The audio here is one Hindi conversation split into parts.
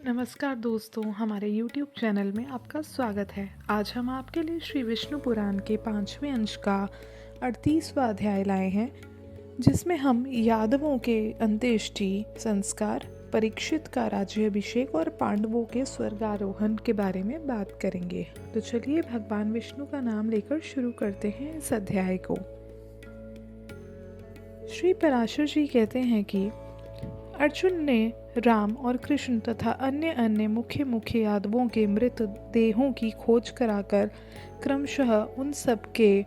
नमस्कार दोस्तों, हमारे YouTube चैनल में आपका स्वागत है। आज हम आपके लिए श्री विष्णु पुराण के 5वें अंश का 38वां अध्याय लाए हैं, जिसमें हम यादवों के अंत्येष्टि संस्कार, परीक्षित का राज्याभिषेक और पांडवों के स्वर्गारोहण के बारे में बात करेंगे। तो चलिए भगवान विष्णु का नाम लेकर शुरू करते हैं इस अध्याय को। श्री पराशर जी कहते हैं कि अर्जुन ने राम और कृष्ण तथा अन्य अन्य मुख्य मुख्य यादवों के मृत देहों की खोज कराकर क्रमशः उन सब के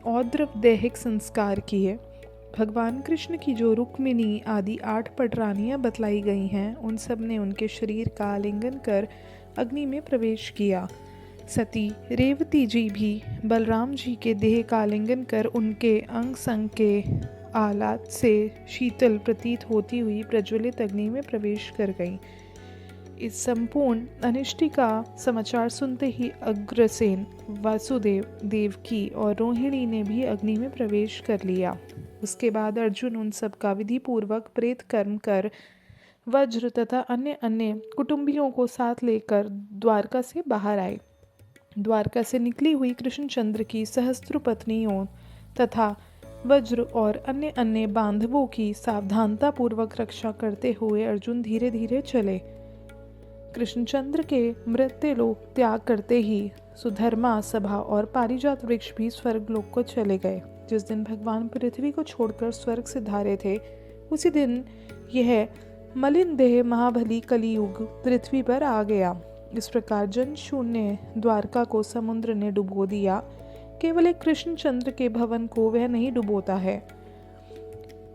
औद्रव दैहिक संस्कार किए। भगवान कृष्ण की जो रुक्मिणी आदि 8 पटरानियां बतलाई गई हैं, उन सब ने उनके शरीर का आलिंगन कर अग्नि में प्रवेश किया। सती रेवती जी भी बलराम जी के देह का आलिंगन कर उनके अंग संग के आलात से शीतल प्रतीत होती हुई प्रज्वलित अग्नि में प्रवेश कर गईं। इस संपूर्ण अनिष्टि का समाचार सुनते ही अग्रसेन, वासुदेव, देवकी और रोहिणी ने भी अग्नि में प्रवेश कर लिया। उसके बाद अर्जुन उन सब का विधि पूर्वक प्रेत कर्म कर वज्र तथा अन्य अन्य कुटुंबियों को साथ लेकर द्वारका से बाहर आए। द्वारका से निकली हुई कृष्णचंद्र की सहस्त्र पत्नियों तथा वज्र और अन्य अन्य बांधवों की सावधानता पूर्वक रक्षा करते हुए अर्जुन धीरे धीरे चले। कृष्णचंद्र के मृत्युलोक त्याग करते ही सुधर्मा सभा और पारिजात वृक्ष भी स्वर्गलोक को चले गए। जिस दिन भगवान पृथ्वी को छोड़कर स्वर्ग से धारे थे, उसी दिन यह मलिन देह महाबली कलियुग पृथ्वी पर आ गया। इस प्रकार जन शून्य द्वारका को समुद्र ने डुबो दिया। केवल एक कृष्णचंद्र के भवन को वह नहीं डुबोता है।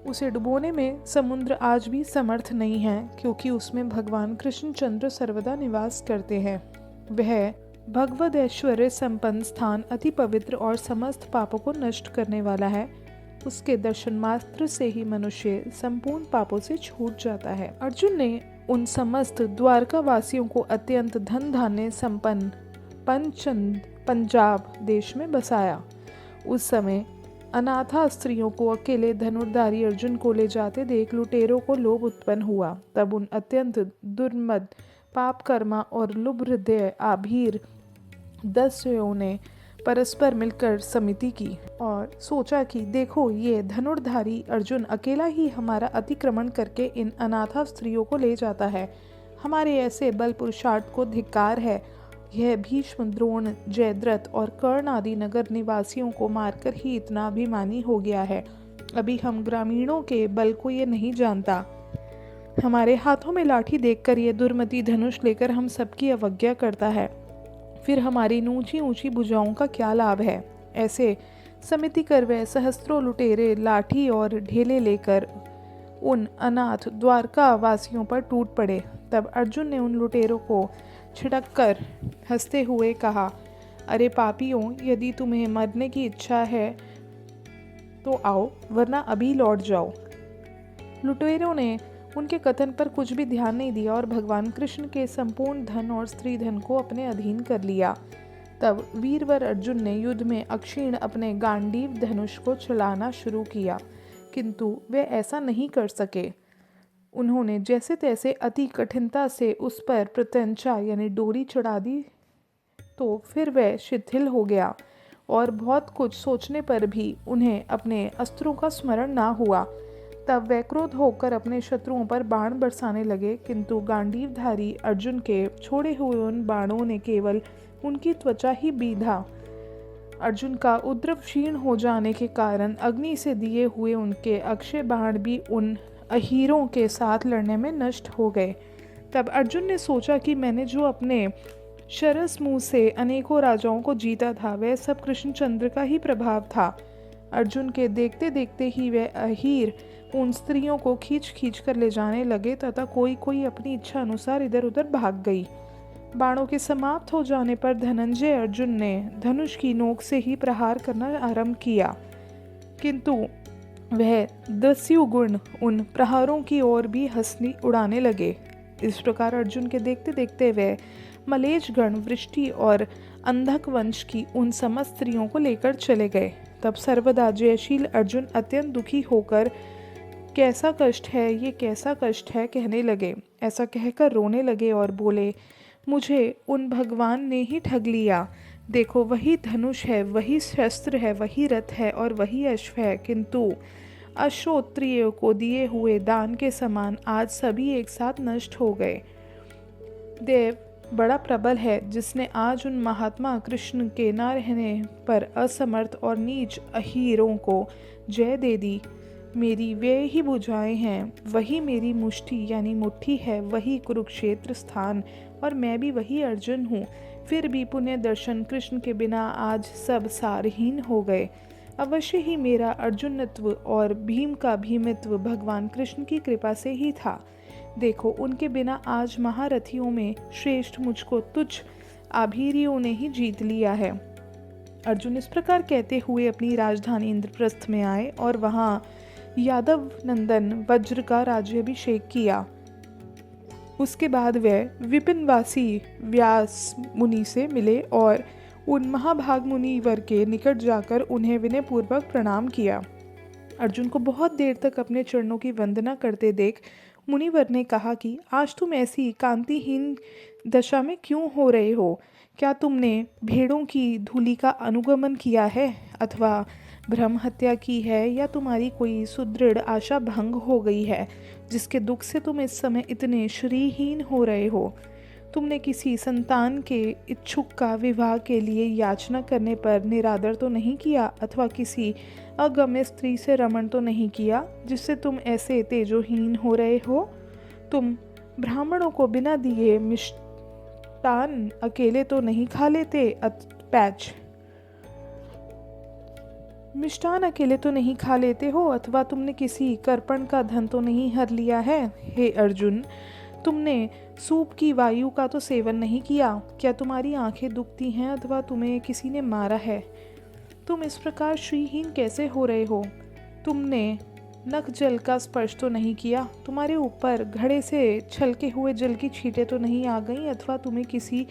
उसे डुबोने में समुद्र आज भी समर्थ नहीं है, क्योंकि उसमें भगवान कृष्णचंद्र सर्वदा निवास करते हैं। वह भगवद ऐश्वर्य संपन्न स्थान अति पवित्र और समस्त पापों को नष्ट करने वाला है। उसके दर्शन मात्र से ही मनुष्य संपूर्ण पापों से छूट जाता है। अर्जुन ने उन समस्त द्वारका वासियों को अत्यंत धन धान्य संपन्न पंजाब देश में बसाया। उस समय अनाथा स्त्रियों को अकेले धनुर्धारी अर्जुन को ले जाते देख लुटेरों को लोभ उत्पन्न हुआ। तब उन अत्यंत दुर्मद पापकर्मा और लुभ हृदय आभीर दस्युओं ने परस्पर मिलकर समिति की और सोचा कि देखो, ये धनुर्धारी अर्जुन अकेला ही हमारा अतिक्रमण करके इन अनाथा स्त्रियों को ले जाता है। हमारे ऐसे बल पुरुषार्थ को धिक्कार है। यह भीष्म, द्रोण, जयद्रथ और कर्ण आदि नगर निवासियों को मारकर ही इतना अभिमानी हो गया है। अभी हम ग्रामीणों के बल को ये नहीं जानता। हमारे हाथों में लाठी देखकर ये दुर्मति धनुष लेकर हम सबकी अवज्ञा करता है। फिर हमारी ऊंची ऊंची भुजाओं का क्या लाभ है। ऐसे समिति कर वह सहस्त्रों लुटेरे लाठी और ढेले लेकर उन अनाथ द्वारका वासियों पर टूट पड़े। तब अर्जुन ने उन लुटेरों को छिड़क कर हंसते हुए कहा, अरे पापियों, यदि तुम्हें मरने की इच्छा है तो आओ, वरना अभी लौट जाओ। लुटेरों ने उनके कथन पर कुछ भी ध्यान नहीं दिया और भगवान कृष्ण के संपूर्ण धन और स्त्री धन को अपने अधीन कर लिया। तब वीरवर अर्जुन ने युद्ध में अक्षीण अपने गांडीव धनुष को चलाना शुरू किया, किंतु वे ऐसा नहीं कर सके। उन्होंने जैसे तैसे अति कठिनता से उस पर प्रत्यंचा यानी डोरी चढ़ा दी, तो फिर वह शिथिल हो गया और बहुत कुछ सोचने पर भी उन्हें अपने अस्त्रों का स्मरण ना हुआ। तब वे क्रोध होकर अपने शत्रुओं पर बाण बरसाने लगे, किंतु गांडीवधारी अर्जुन के छोड़े हुए उन बाणों ने केवल उनकी त्वचा ही बीधा। अर्जुन का उद्रव क्षीण हो जाने के कारण अग्नि से दिए हुए उनके अक्षय बाण भी उन अहीरों के साथ लड़ने में नष्ट हो गए। तब अर्जुन ने सोचा कि मैंने जो अपने शरस मुंह से अनेकों राजाओं को जीता था, वह सब कृष्णचंद्र का ही प्रभाव था। अर्जुन के देखते देखते ही वह अहीर उन स्त्रियों को खींच खींच कर ले जाने लगे तथा कोई कोई अपनी इच्छा अनुसार इधर उधर भाग गई। बाणों के समाप्त हो जाने पर धनंजय अर्जुन ने धनुष की नोक से ही प्रहार करना आरंभ किया, किंतु वह दस्यु गुण उन प्रहारों की ओर भी हंसी उड़ाने लगे। इस प्रकार अर्जुन के देखते देखते वह मलेज गण, वृष्टि और अंधक वंश की उन समस्त स्त्रियों को लेकर चले गए। तब सर्वदा जयशील अर्जुन अत्यंत दुखी होकर कैसा कष्ट है, ये कैसा कष्ट है कहने लगे। ऐसा कहकर रोने लगे और बोले, मुझे उन भगवान ने ही ठग लिया। देखो, वही धनुष है, वही शस्त्र है, वही रथ है और वही अश्व है, किंतु अश्रोत्रियों को दिए हुए दान के समान आज सभी एक साथ नष्ट हो गए। देव बड़ा प्रबल है, जिसने आज उन महात्मा कृष्ण के न रहने पर असमर्थ और नीच अहीरों को जय दे दी। मेरी वे ही भुजाएं हैं, वही मेरी मुष्टि यानी मुट्ठी है, वही कुरुक्षेत्र स्थान, और मैं भी वही अर्जुन हूँ। फिर भी पुण्य दर्शन कृष्ण के बिना आज सब सारहीन हो गए। अवश्य ही मेरा अर्जुनत्व और भीम का भीमित्व भगवान कृष्ण की कृपा से ही था। देखो, उनके बिना आज महारथियों में श्रेष्ठ मुझको तुच्छ आभीरियों ने ही जीत लिया है। अर्जुन इस प्रकार कहते हुए अपनी राजधानी इंद्रप्रस्थ में आए और वहां यादव नंदन वज्र का राज्याभिषेक किया। उसके बाद वे विपिनवासी व्यास मुनि से मिले और उन महाभाग मुनिवर के निकट जाकर उन्हें विनयपूर्वक प्रणाम किया। अर्जुन को बहुत देर तक अपने चरणों की वंदना करते देख मुनिवर ने कहा कि आज तुम ऐसी कांतिहीन दशा में क्यों हो रहे हो? क्या तुमने भेड़ों की धूलि का अनुगमन किया है अथवा ब्रह्म हत्या की है, या तुम्हारी कोई सुदृढ़ आशा भंग हो गई है जिसके दुख से तुम इस समय इतने श्रीहीन हो रहे हो? तुमने किसी संतान के इच्छुक का विवाह के लिए याचना करने पर निरादर तो नहीं किया अथवा किसी अगम्य स्त्री से रमण तो नहीं किया जिससे तुम ऐसे तेजोहीन हो रहे हो? तुम ब्राह्मणों को बिना दिए मिष्टान अकेले तो नहीं खा लेते मिष्टान अकेले तो नहीं खा लेते हो, अथवा तुमने किसी कर्पण का धन तो नहीं हर लिया है? हे अर्जुन, तुमने सूप की वायु का तो सेवन नहीं किया। क्या तुम्हारी आंखें दुखती हैं अथवा तुम्हें किसी ने मारा है? तुम इस प्रकार श्रीहीन कैसे हो रहे हो? तुमने नख जल का स्पर्श तो नहीं किया? तुम्हारे ऊपर घड़े से छलके हुए जल की छींटें तो नहीं आ गईं अथवा तुम्हें किसी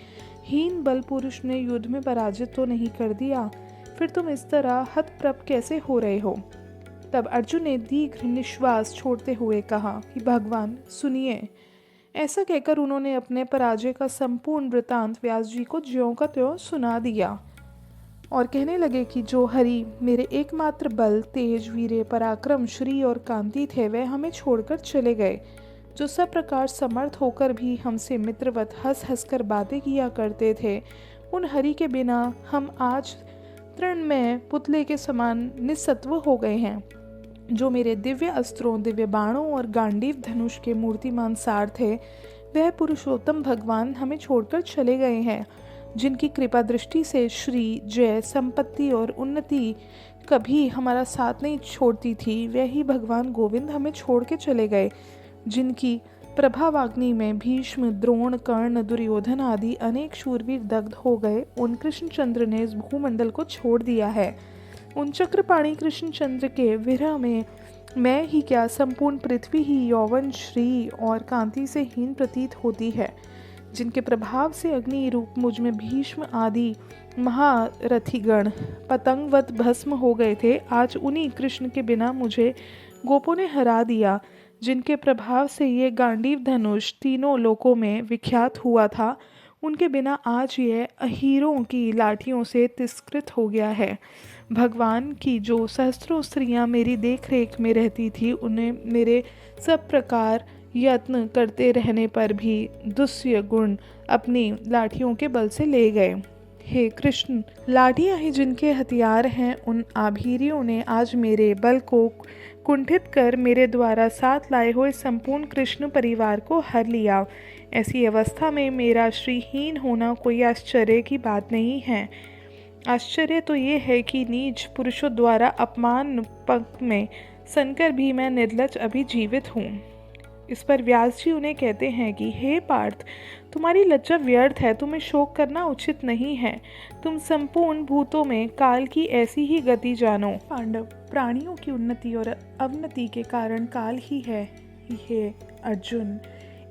हीन बल पुरुष ने युद्ध में पराजित तो नहीं कर दिया? फिर तुम इस तरह हतप्रभ कैसे हो रहे हो? तब अर्जुन ने दीर्घ निश्वास छोड़ते हुए कहा कि भगवान सुनिए। ऐसा कहकर उन्होंने अपने पराजय का संपूर्ण वृतांत व्यास जी को ज्यों का त्यों सुना दिया और कहने लगे कि जो हरि मेरे एकमात्र बल, तेज, वीर्य, पराक्रम, श्री और कांति थे, वह हमें छोड़कर चले गए। जो सब प्रकार समर्थ होकर भी हमसे मित्रवत हंस हंस कर बातें किया करते थे, उन हरि के बिना हम आज तृणमय पुतले के समान निस्सत्व हो गए हैं। जो मेरे दिव्य अस्त्रों, दिव्य बाणों और गांडीव धनुष के मूर्तिमान सार थे, वह पुरुषोत्तम भगवान हमें छोड़कर चले गए हैं। जिनकी कृपा दृष्टि से श्री, जय, संपत्ति और उन्नति कभी हमारा साथ नहीं छोड़ती थी, वही भगवान गोविंद हमें छोड़ के चले गए। जिनकी प्रभावाग्नि में भीष्म, द्रोण, कर्ण, दुर्योधन आदि अनेक शूरवीर दग्ध हो गए, उन कृष्णचंद्र ने इस भूमंडल को छोड़ दिया है। उन चक्रपाणी कृष्णचंद्र के विरह में मैं ही क्या, संपूर्ण पृथ्वी ही यौवन, श्री और कांति से हीन प्रतीत होती है। जिनके प्रभाव से अग्नि रूप मुझ में भीष्म आदि महारथिगण पतंगवत भस्म हो गए थे, आज उन्हीं कृष्ण के बिना मुझे गोपों ने हरा दिया। जिनके प्रभाव से ये गांडीव धनुष तीनों लोकों में विख्यात हुआ था, उनके बिना आज यह अहीरों की लाठियों से तिरस्कृत हो गया है। भगवान की जो सहस्त्रों स्त्रियां मेरी देख रेख में रहती थी, उन्हें मेरे सब प्रकार यत्न करते रहने पर भी दुष्य गुण अपनी लाठियों के बल से ले गए। हे कृष्ण, लाठियां ही जिनके हथियार हैं, उन आभीरियों ने आज मेरे बल को कुंठित कर मेरे द्वारा साथ लाए हुए संपूर्ण कृष्ण परिवार को हर लिया। ऐसी अवस्था में मेरा श्रीहीन होना कोई आश्चर्य की बात नहीं है। आश्चर्य तो ये है कि नीच पुरुषों द्वारा अपमान पंख में सनकर भी मैं निर्लज अभी जीवित हूँ। इस पर व्यास जी उन्हें कहते हैं कि हे पार्थ, तुम्हारी लज्जा व्यर्थ है, तुम्हें शोक करना उचित नहीं है। तुम संपूर्ण भूतों में काल की ऐसी ही गति जानो। पांडव, प्राणियों की उन्नति और अवनति के कारण काल ही है। हे अर्जुन,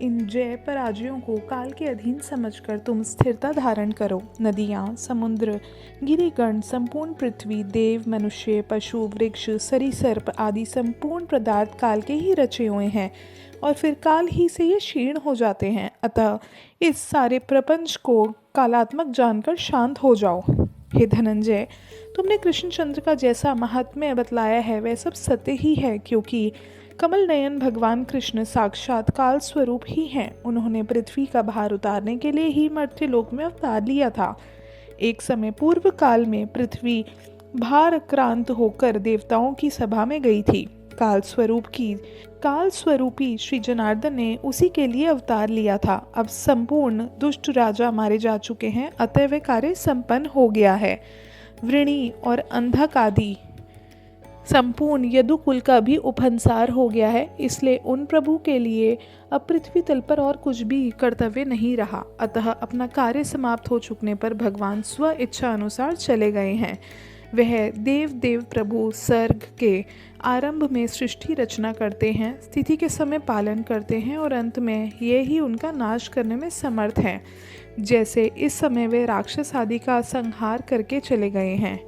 इन जय पराजयों को काल के अधीन समझकर तुम स्थिरता धारण करो। नदियाँ, समुद्र, गिरिगण, संपूर्ण पृथ्वी, देव, मनुष्य, पशु, वृक्ष, सरीसर्प आदि संपूर्ण पदार्थ काल के ही रचे हुए हैं और फिर काल ही से ये क्षीण हो जाते हैं। अतः इस सारे प्रपंच को कालात्मक जानकर शांत हो जाओ। हे धनंजय, तुमने कृष्णचंद्र का जैसा महात्म्य बतलाया है वह सब सत्य ही है, क्योंकि कमल नयन भगवान कृष्ण साक्षात काल स्वरूप ही हैं। उन्होंने पृथ्वी का भार उतारने के लिए ही मर्त्य लोक में अवतार लिया था। एक समय पूर्व काल में पृथ्वी भाराक्रांत होकर देवताओं की सभा में गई थी। काल स्वरूपी श्री जनार्दन ने उसी के लिए अवतार लिया था। अब संपूर्ण दुष्ट राजा मारे जा चुके हैं, अतः वह कार्य संपन्न हो गया है। वृणी और अंधक आदि संपूर्ण यदुकुल का भी उपहंसार हो गया है, इसलिए उन प्रभु के लिए अब पृथ्वी तल पर और कुछ भी कर्तव्य नहीं रहा। अतः अपना कार्य समाप्त हो चुकने पर भगवान स्व इच्छा अनुसार चले गए हैं। वह देव प्रभु सर्ग के आरंभ में सृष्टि रचना करते हैं, स्थिति के समय पालन करते हैं और अंत में ये ही उनका नाश करने में समर्थ हैं। जैसे इस समय वे राक्षस आदि का संहार करके चले गए हैं।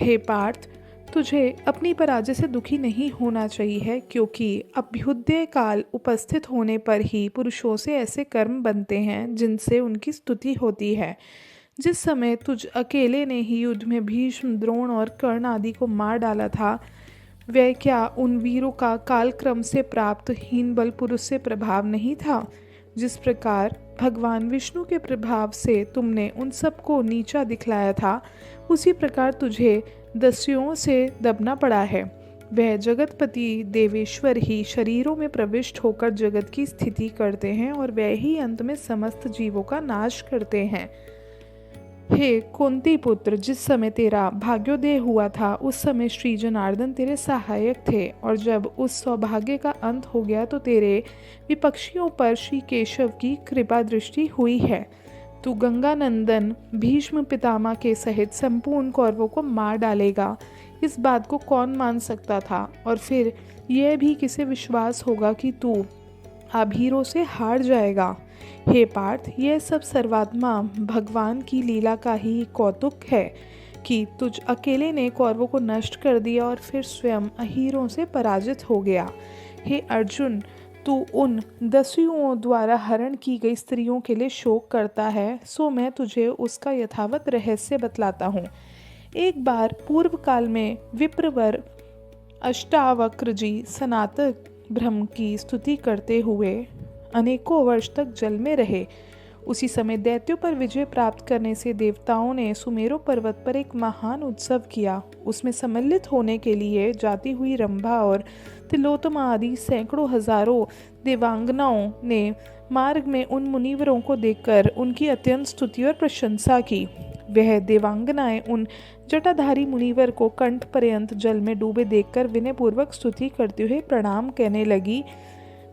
हे पार्थ, तुझे अपनी पराजय से दुखी नहीं होना चाहिए, क्योंकि अभ्युदय काल उपस्थित होने पर ही पुरुषों से ऐसे कर्म बनते हैं जिनसे उनकी स्तुति होती है। जिस समय तुझ अकेले ने ही युद्ध में भीष्म, द्रोण और कर्ण आदि को मार डाला था, वह क्या उन वीरों का कालक्रम से प्राप्त हीन बल पुरुष से प्रभाव नहीं था? जिस प्रकार भगवान विष्णु के प्रभाव से तुमने उन सबको नीचा दिखलाया था, उसी प्रकार तुझे दस्युओं से दबना पड़ा है। वह जगतपति देवेश्वर ही शरीरों में प्रविष्ट होकर जगत की स्थिति करते हैं और वह ही अंत में समस्त जीवों का नाश करते हैं। हे कुंती पुत्र, जिस समय तेरा भाग्योदय हुआ था उस समय श्री जनार्दन तेरे सहायक थे, और जब उस सौभाग्य का अंत हो गया तो तेरे विपक्षियों पर श्री केशव की कृपा दृष्टि हुई है। तू गंगानंदन भीष्म पितामह के सहित संपूर्ण कौरवों को मार डालेगा, इस बात को कौन मान सकता था? और फिर यह भी किसे विश्वास होगा कि तू अभीरों से हार जाएगा? हे पार्थ, यह सब सर्वात्मा भगवान की लीला का ही कौतुक है कि तुझ अकेले ने कौरवों को नष्ट कर दिया और फिर स्वयं अहीरों से पराजित हो गया। हे अर्जुन, तू उन दस्युओं द्वारा हरण की गई स्त्रियों के लिए शोक करता है, सो मैं तुझे उसका यथावत रहस्य बतलाता हूँ। एक बार पूर्व काल में विप्रवर अष्टावक्र जी सनातन ब्रह्म की स्तुति करते हुए अनेकों वर्ष तक जल में रहे। उसी समय दैत्यों पर विजय प्राप्त करने से देवताओं ने सुमेरु पर्वत पर एक महान उत्सव किया। उसमें सम्मिलित होने के लिए जाती हुई रंभा और तिलोत्तमा आदि सैकड़ों हजारों देवांगनाओं ने मार्ग में उन मुनिवरों को देखकर उनकी अत्यंत स्तुति और प्रशंसा की। वह देवांगनाएं उन जटाधारी मुनिवर को कंठ पर्यंत जल में डूबे देखकर विनयपूर्वक स्तुति करते हुए प्रणाम कहने लगी।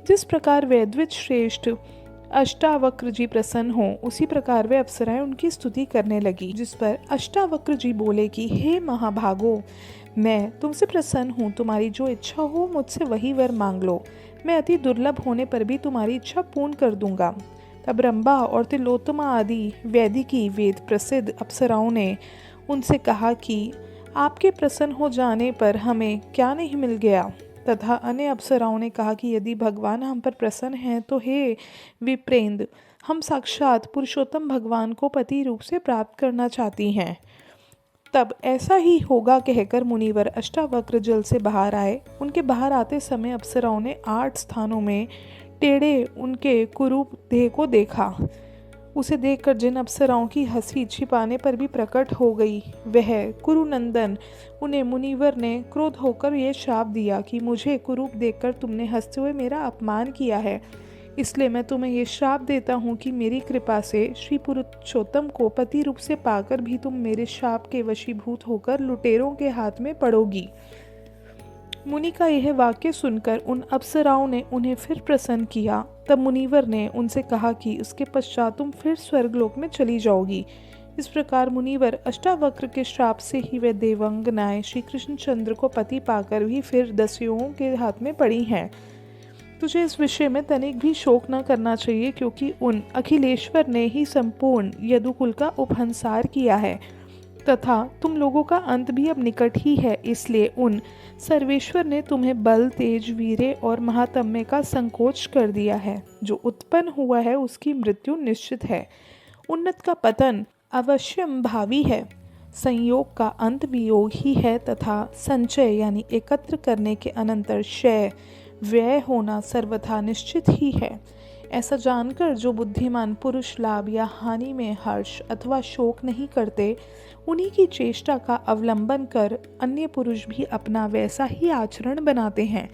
जिस प्रकार वैद्वित श्रेष्ठ अष्टावक्र जी प्रसन्न हो, उसी प्रकार वे अप्सराएं उनकी स्तुति करने लगी। जिस पर अष्टावक्र जी बोले कि हे महाभागो, मैं तुमसे प्रसन्न हूँ, तुम्हारी जो इच्छा हो मुझसे वही वर मांग लो, मैं अति दुर्लभ होने पर भी तुम्हारी इच्छा पूर्ण कर दूंगा। तब रंभा और तिलोत्तमा आदि वैदिकी वेद प्रसिद्ध अप्सराओं ने उनसे कहा कि आपके प्रसन्न हो जाने पर हमें क्या नहीं मिल गया? तथा अन्य अप्सराओं ने कहा कि यदि भगवान हम पर प्रसन्न हैं तो हे विप्रेंद्र, हम साक्षात पुरुषोत्तम भगवान को पति रूप से प्राप्त करना चाहती हैं। तब ऐसा ही होगा कहकर मुनिवर अष्टावक्र जल से बाहर आए। उनके बाहर आते समय अप्सराओं ने 8 स्थानों में टेढ़े उनके कुरूप देह को देखा। उसे देखकर जिन अप्सराओं की हंसी छिपाने पर भी प्रकट हो गई, वह कुरुनंदन, उन्हें मुनिवर ने क्रोध होकर यह शाप दिया कि मुझे कुरूप देखकर तुमने हंसते हुए मेरा अपमान किया है, इसलिए मैं तुम्हें ये श्राप देता हूँ कि मेरी कृपा से श्री पुरुषोत्तम को पति रूप से पाकर भी तुम मेरे शाप के वशीभूत होकर लुटेरों के हाथ में पड़ोगी। मुनि का यह वाक्य सुनकर उन अप्सराओं ने उन्हें फिर प्रसन्न किया। तब मुनिवर ने उनसे कहा कि उसके पश्चात तुम फिर स्वर्गलोक में चली जाओगी। इस प्रकार मुनिवर अष्टावक्र के श्राप से ही वे देवांगनाएं श्री कृष्णचंद्र को पति पाकर भी फिर दस्युओं के हाथ में पड़ी हैं। तुझे इस विषय में तनिक भी शोक न करना चाहिए, क्योंकि उन अखिलेश्वर ने ही संपूर्ण यदुकुल का उपहंसार किया है तथा तुम लोगों का अंत भी अब निकट ही है। इसलिए उन सर्वेश्वर ने तुम्हें बल, तेज, वीर्य और महात्म्य का संकोच कर दिया है। जो उत्पन्न हुआ है उसकी मृत्यु निश्चित है। उन्नत का पतन अवश्यम भावी है। संयोग का अंत वियोग ही है तथा संचय यानी एकत्र करने के अनंतर क्षय व्यय होना सर्वथा निश्चित ही है। ऐसा जानकर जो बुद्धिमान पुरुष लाभ या हानि में हर्ष अथवा शोक नहीं करते, उन्हीं की चेष्टा का अवलंबन कर अन्य पुरुष भी अपना वैसा ही आचरण बनाते हैं।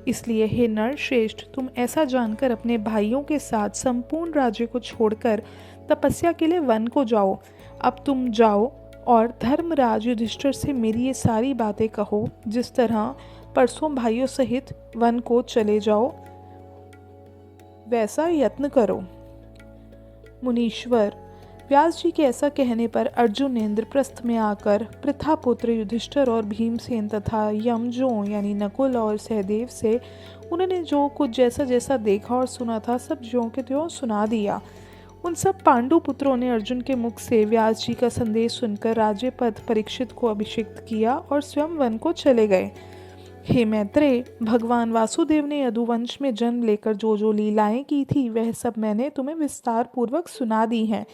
इसलिए हे नरश्रेष्ठ, तुम ऐसा जानकर अपने भाइयों के साथ संपूर्ण राज्य को छोड़कर तपस्या के लिए वन को जाओ। अब तुम जाओ और धर्मराज युधिष्ठिर से मेरी ये सारी बातें कहो। जिस तरह परसों भाइयों सहित वन को चले जाओ, वैसा यत्न करो। मुनीश्वर, व्यास जी के ऐसा कहने पर अर्जुन ने इंद्रप्रस्थ में आकर पृथापुत्र युधिष्ठिर और भीमसेन तथा यमजों यानी नकुल और सहदेव से उन्होंने जो कुछ जैसा जैसा देखा और सुना था सब ज्यों के त्यों सुना दिया। उन सब पांडु पुत्रों ने अर्जुन के मुख से व्यास जी का संदेश सुनकर राज्य पद परीक्षित को अभिषिक्त किया और स्वयं वन को चले गए। हे मैत्रेय, भगवान वासुदेव ने यदुवंश में जन्म लेकर जो जो लीलाएं की थी वह सब मैंने तुम्हें विस्तार पूर्वक सुना दी हैं।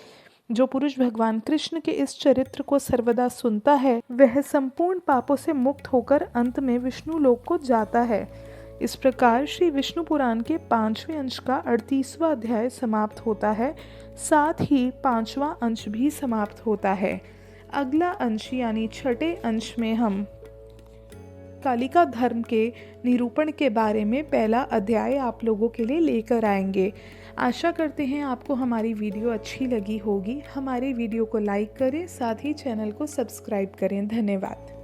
जो पुरुष भगवान कृष्ण के इस चरित्र को सर्वदा सुनता है वह संपूर्ण पापों से मुक्त होकर अंत में विष्णु लोक को जाता है। इस प्रकार श्री विष्णु पुराण के 5वें अंश का 38वां अध्याय समाप्त होता है। साथ ही 5वां अंश भी समाप्त होता है। अगला अंश यानी छठे अंश में हम कालिका धर्म के निरूपण के बारे में पहला अध्याय आप लोगों के लिए लेकर आएंगे। आशा करते हैं आपको हमारी वीडियो अच्छी लगी होगी। हमारी वीडियो को लाइक करें, साथ ही चैनल को सब्सक्राइब करें। धन्यवाद।